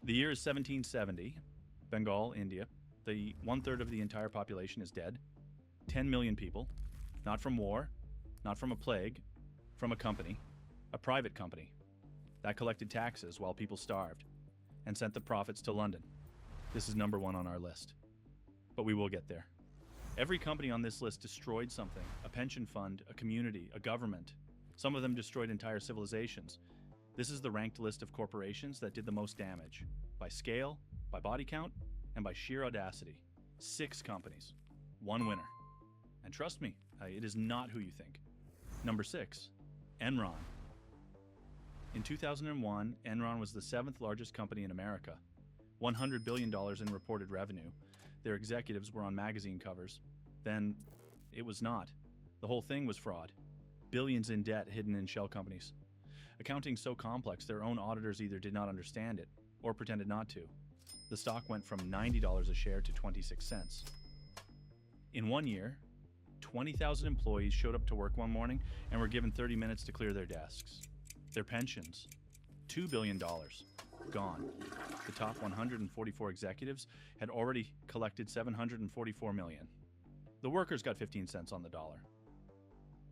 The year is 1770, Bengal, India. The 1/3 of the entire population is dead. 10 million people, not from war, not from a plague, from a company, a private company, that collected taxes while people starved and sent the profits to London. This is number one on our list. But we will get there. Every company on this list destroyed something: a pension fund, a community, a government. Some of them destroyed entire civilizations. This is the ranked list of corporations that did the most damage, by scale, by body count, and by sheer audacity. 6 companies, 1 winner. And trust me, it is not who you think. Number 6, Enron. In 2001, Enron was the 7th largest company in America. $100 billion in reported revenue. Their executives were on magazine covers. Then, it was not. The whole thing was fraud. Billions in debt hidden in shell companies. Accounting so complex, their own auditors either did not understand it or pretended not to. The stock went from $90 a share to 26 cents. In 1 year, 20,000 employees showed up to work one morning and were given 30 minutes to clear their desks. Their pensions, $2 billion, gone. The top 144 executives had already collected $744 million. The workers got 15 cents on the dollar.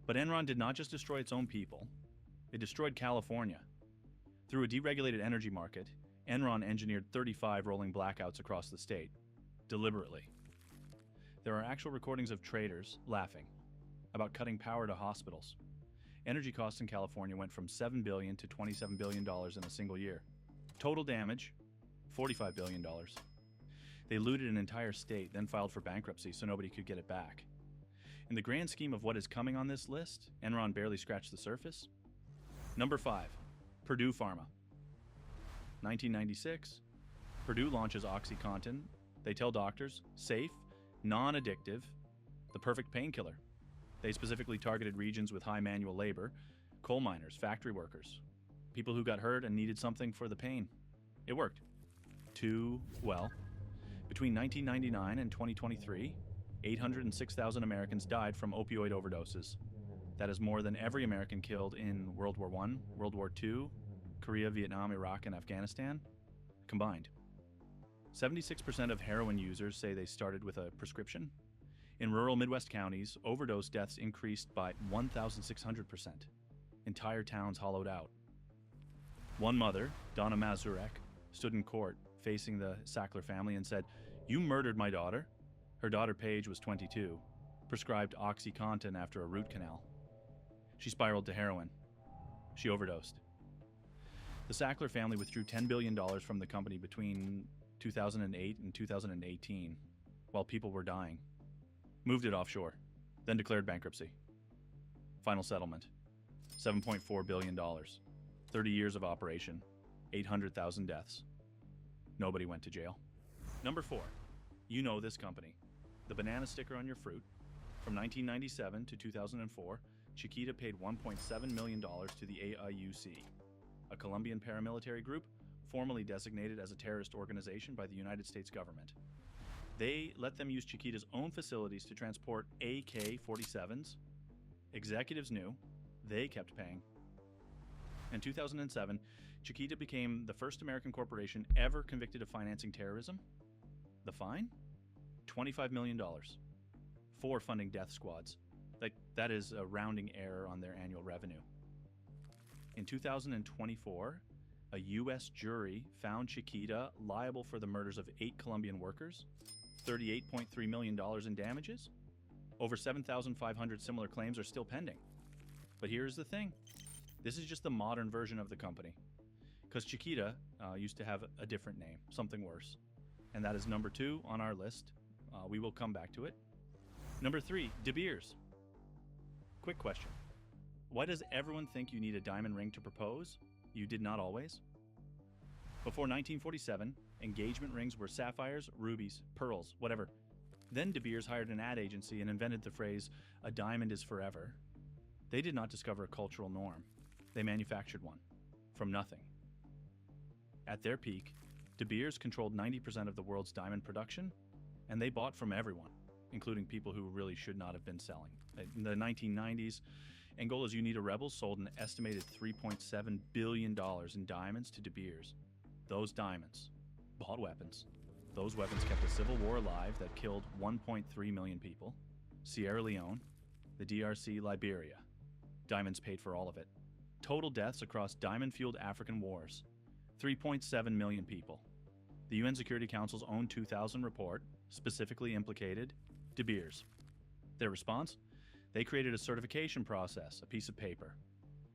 But Enron did not just destroy its own people, it destroyed California. Through a deregulated energy market, Enron engineered 35 rolling blackouts across the state, deliberately. There are actual recordings of traders laughing about cutting power to hospitals. Energy costs in California went from $7 billion to $27 billion in a single year. Total damage, $45 billion. They looted an entire state, then filed for bankruptcy so nobody could get it back. In the grand scheme of what is coming on this list, Enron barely scratched the surface. Number 5, Purdue Pharma. 1996, Purdue launches OxyContin. They tell doctors, safe, non-addictive, the perfect painkiller. They specifically targeted regions with high manual labor, coal miners, factory workers, people who got hurt and needed something for the pain. It worked. Too well. Between 1999 and 2023, 806,000 Americans died from opioid overdoses. That is more than every American killed in World War I, World War II, Korea, Vietnam, Iraq, and Afghanistan combined. 76% of heroin users say they started with a prescription. In rural Midwest counties, overdose deaths increased by 1,600%. Entire towns hollowed out. One mother, Donna Mazurek, stood in court facing the Sackler family and said, "You murdered my daughter." Her daughter Paige was 22, prescribed OxyContin after a root canal. She spiraled to heroin. She overdosed. The Sackler family withdrew $10 billion from the company between 2008 and 2018, while people were dying. Moved it offshore, then declared bankruptcy. Final settlement, $7.4 billion, 30 years of operation, 800,000 deaths. Nobody went to jail. Number 4, you know this company. The banana sticker on your fruit. From 1997 to 2004, Chiquita paid $1.7 million to the AIUC, a Colombian paramilitary group formally designated as a terrorist organization by the United States government. They let them use Chiquita's own facilities to transport AK-47s. Executives knew. They kept paying. In 2007, Chiquita became the first American corporation ever convicted of financing terrorism. The fine? $25 million. 4 funding death squads. That is a rounding error on their annual revenue. In 2024, a U.S. jury found Chiquita liable for the murders of 8 Colombian workers, $38.3 million in damages. Over 7,500 similar claims are still pending. But here's the thing. This is just the modern version of the company. Because Chiquita used to have a different name, something worse. And that is number 2 on our list. We will come back to it. Number 3, De Beers. Quick question. Why does everyone think you need a diamond ring to propose? You did not always. Before 1947, engagement rings were sapphires, rubies, pearls, whatever. Then De Beers hired an ad agency and invented the phrase, "a diamond is forever." They did not discover a cultural norm. They manufactured one. From nothing. At their peak, De Beers controlled 90% of the world's diamond production, and they bought from everyone, including people who really should not have been selling. In the 1990s, Angola's Unida rebels sold an estimated $3.7 billion in diamonds to De Beers. Those diamonds, bought weapons. Those weapons kept a civil war alive that killed 1.3 million people. Sierra Leone, the DRC, Liberia. Diamonds paid for all of it. Total deaths across diamond-fueled African wars, 3.7 million people. The UN Security Council's own 2000 report specifically implicated De Beers. Their response? They created a certification process, a piece of paper.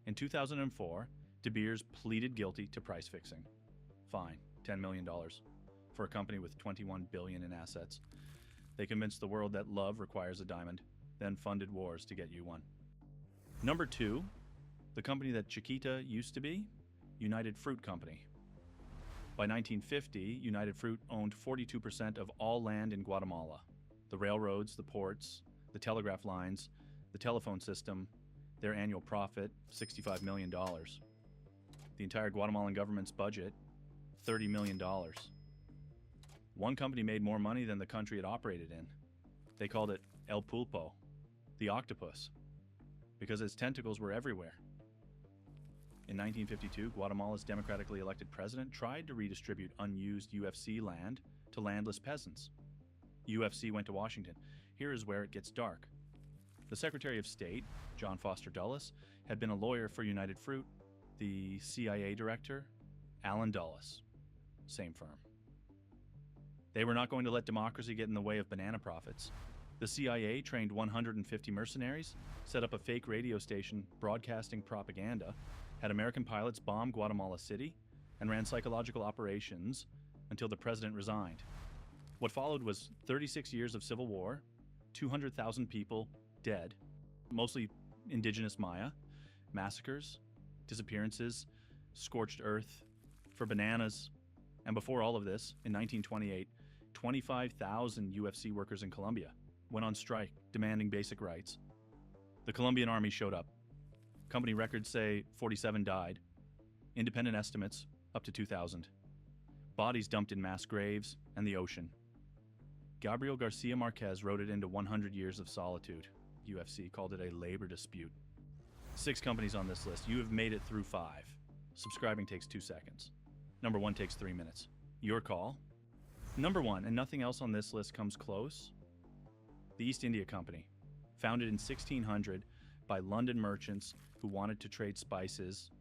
In 2004, De Beers pleaded guilty to price fixing. Fine, $10 million. For a company with $21 billion in assets. They convinced the world that love requires a diamond, then funded wars to get you one. Number 2, the company that Chiquita used to be, United Fruit Company. By 1950, United Fruit owned 42% of all land in Guatemala. The railroads, the ports, the telegraph lines, the telephone system, their annual profit, $65 million. The entire Guatemalan government's budget, $30 million. One company made more money than the country it operated in. They called it El Pulpo, the octopus, because its tentacles were everywhere. In 1952, Guatemala's democratically elected president tried to redistribute unused UFC land to landless peasants. UFC went to Washington. Here is where it gets dark. The Secretary of State, John Foster Dulles, had been a lawyer for United Fruit. The CIA director, Allen Dulles. Same firm. They were not going to let democracy get in the way of banana profits. The CIA trained 150 mercenaries, set up a fake radio station broadcasting propaganda, had American pilots bomb Guatemala City, and ran psychological operations until the president resigned. What followed was 36 years of civil war, 200,000 people dead, mostly indigenous Maya, massacres, disappearances, scorched earth for bananas, and before all of this, in 1928, 25,000 UFC workers in Colombia went on strike demanding basic rights. The Colombian army showed up. Company records say 47 died. Independent estimates, up to 2,000. Bodies dumped in mass graves and the ocean. Gabriel Garcia Marquez wrote it into 100 Years of Solitude. UFC called it a labor dispute. 6 companies on this list. You have made it through 5. Subscribing takes 2 seconds. Number 1 takes 3 minutes. Your call. Number 1, and nothing else on this list comes close, the East India Company, founded in 1600 by London merchants who wanted to trade spices.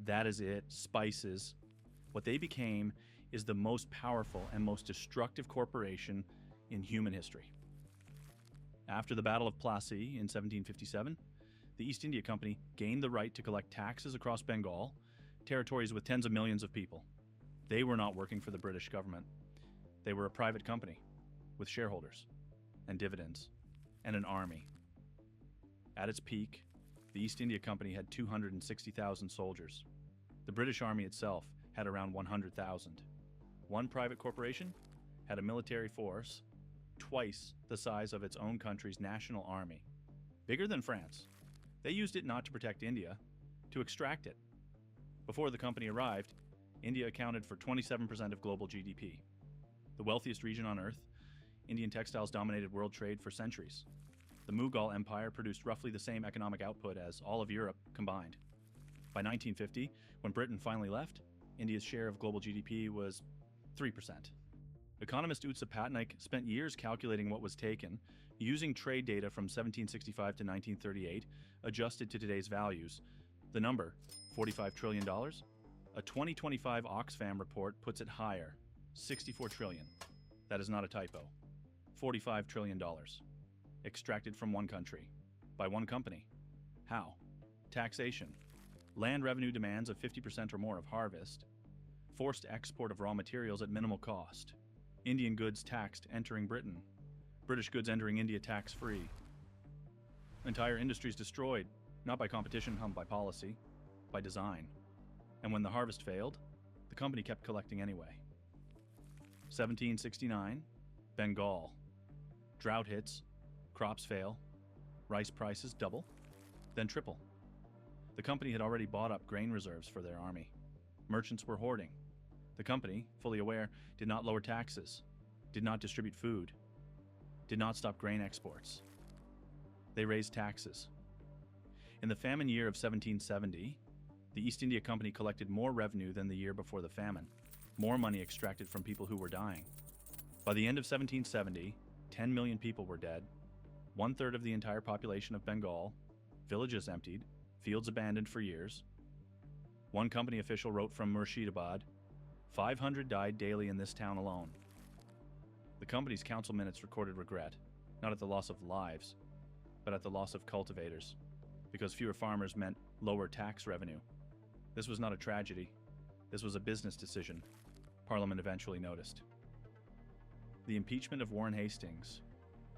That is it, spices. What they became is the most powerful and most destructive corporation in human history. After the Battle of Plassey in 1757, the East India Company gained the right to collect taxes across Bengal, territories with tens of millions of people. They were not working for the British government. They were a private company with shareholders and dividends and an army. At its peak, the East India Company had 260,000 soldiers. The British Army itself had around 100,000. One private corporation had a military force twice the size of its own country's national army. Bigger than France. They used it not to protect India, to extract it. Before the company arrived, India accounted for 27% of global GDP. The wealthiest region on Earth, Indian textiles dominated world trade for centuries. The Mughal Empire produced roughly the same economic output as all of Europe combined. By 1950, when Britain finally left, India's share of global GDP was 3%. Economist Utsa Patnaik spent years calculating what was taken, using trade data from 1765 to 1938, adjusted to today's values. The number, $45 trillion? A 2025 Oxfam report puts it higher, $64 trillion. That is not a typo. $45 trillion. Extracted from one country. By one company. How? Taxation. Land revenue demands of 50% or more of harvest. Forced export of raw materials at minimal cost. Indian goods taxed entering Britain. British goods entering India tax-free. Entire industries destroyed, not by competition, by policy, by design. And when the harvest failed, the company kept collecting anyway. 1769, Bengal. Drought hits, crops fail, rice prices double, then triple. The company had already bought up grain reserves for their army. Merchants were hoarding. The company, fully aware, did not lower taxes, did not distribute food, did not stop grain exports. They raised taxes. In the famine year of 1770, the East India Company collected more revenue than the year before the famine. more money extracted from people who were dying. By the end of 1770, 10 million people were dead, 1/3 of the entire population of Bengal, villages emptied, fields abandoned for years. One company official wrote from Murshidabad, 500 died daily in this town alone. The company's council minutes recorded regret, not at the loss of lives, but at the loss of cultivators, because fewer farmers meant lower tax revenue. This was not a tragedy. This was a business decision, Parliament eventually noticed. The impeachment of Warren Hastings,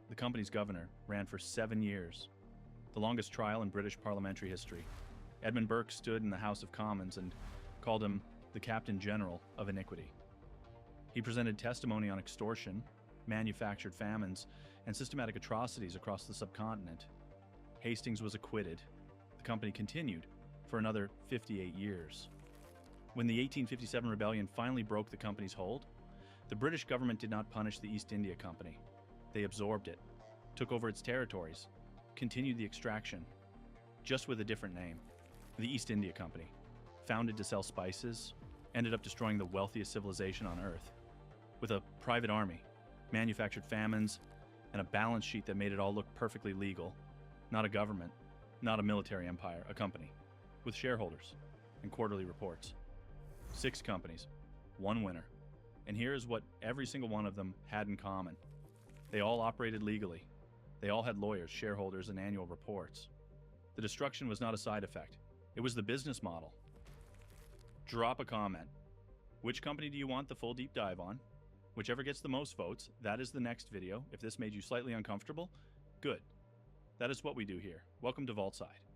the company's governor, ran for 7 years, the longest trial in British parliamentary history. Edmund Burke stood in the House of Commons and called him the Captain General of Iniquity. He presented testimony on extortion, manufactured famines, and systematic atrocities across the subcontinent. Hastings was acquitted. The company continued for another 58 years. When the 1857 rebellion finally broke the company's hold, the British government did not punish the East India Company. They absorbed it, took over its territories, continued the extraction, just with a different name. The East India Company, founded to sell spices, ended up destroying the wealthiest civilization on Earth. With a private army, manufactured famines, and a balance sheet that made it all look perfectly legal. Not a government, not a military empire, a company, with shareholders and quarterly reports. 6 companies, 1 winner. And here is what every single one of them had in common. They all operated legally. They all had lawyers, shareholders, and annual reports. The destruction was not a side effect. It was the business model. Drop a comment. Which company do you want the full deep dive on? Whichever gets the most votes, that is the next video. If this made you slightly uncomfortable, good. That is what we do here. Welcome to Vaultside.